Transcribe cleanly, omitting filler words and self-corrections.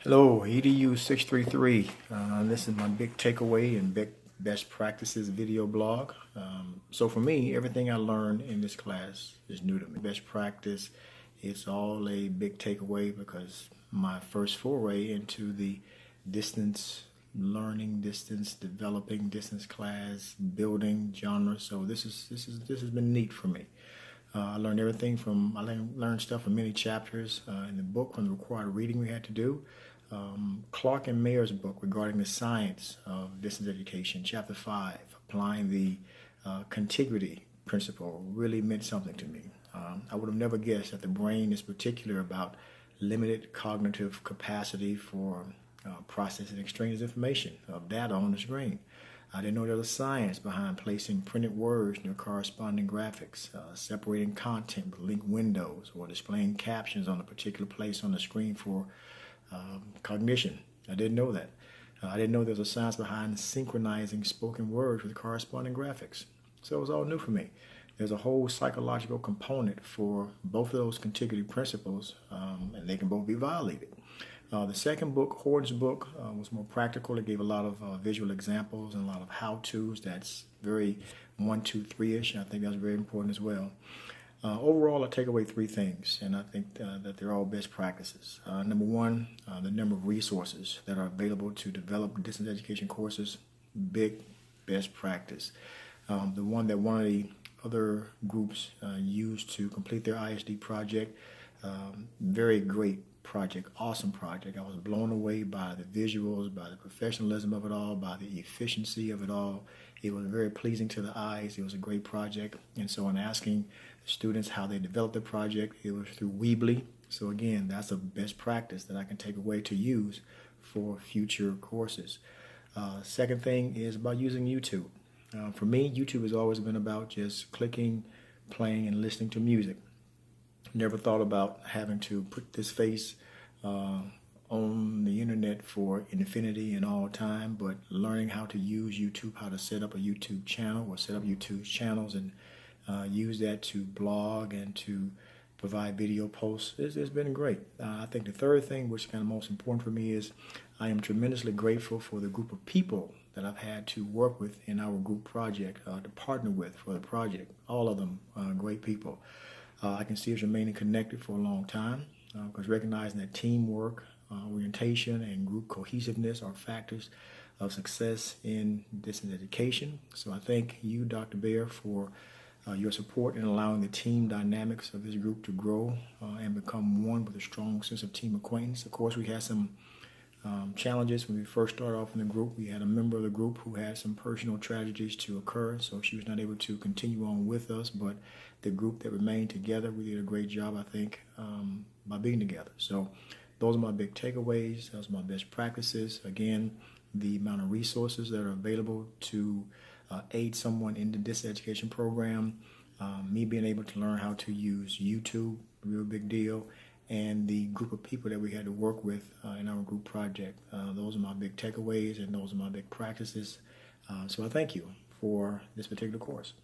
Hello, EDU 633. This is my big takeaway and big best practices video blog. So for me, everything I learned in this class is new to me. Best practice, it's all a big takeaway because my first foray into the distance learning, distance developing, distance class building genre. So this has been neat for me. I learned everything from, learned stuff from many chapters in the book from the required reading we had to do. Clark and Mayer's book regarding the science of distance education, chapter 5, applying the contiguity principle really meant something to me. I would have never guessed that the brain is particular about limited cognitive capacity for processing extraneous information of data on the screen. I didn't know there was science behind placing printed words near corresponding graphics, separating content with linked windows, or displaying captions on a particular place on the screen for cognition. I didn't know that. I didn't know there was a science behind synchronizing spoken words with corresponding graphics. So it was all new for me. There's a whole psychological component for both of those contiguity principles, and they can both be violated. The second book, Horton's book, was more practical. It gave a lot of visual examples and a lot of how-tos. That's very 1, 2, 3-ish. I think that's very important as well. Overall, I take away 3 things, and I think that they're all best practices. Number one, the number of resources that are available to develop distance education courses, big best practice. The one that one of the other groups used to complete their ISD project, very great project, awesome project. I was blown away by the visuals, by the professionalism of it all, by the efficiency of it all. It was very pleasing to the eyes. It was a great project. And so in asking students how they developed the project, it was through Weebly. So again, that's a best practice that I can take away to use for future courses. Second thing is about using YouTube. For me, YouTube has always been about just clicking, playing, and listening to music. Never thought about having to put this face on the internet for infinity and all time, but learning how to use YouTube, how to set up a YouTube channel or set up YouTube channels and use that to blog and to provide video posts, it's been great. I think the third thing, which is kind of most important for me, is I am tremendously grateful for the group of people that I've had to work with in our group project, to partner with for the project. All of them great people. I can see us remaining connected for a long time because recognizing that teamwork, orientation, and group cohesiveness are factors of success in distance education. So I thank you, Dr. Bear, for your support in allowing the team dynamics of this group to grow and become one with a strong sense of team acquaintance. Of course, we had some challenges when we first started off in the group. We had a member of the group who had some personal tragedies to occur, so she was not able to continue on with us, but the group that remained together, we did a great job, I think, by being together. So those are my big takeaways. Those are my best practices. Again, the amount of resources that are available to aid someone in the distance education program, me being able to learn how to use YouTube, real big deal, and the group of people that we had to work with in our group project. Those are my big takeaways and those are my big practices. So I thank you for this particular course.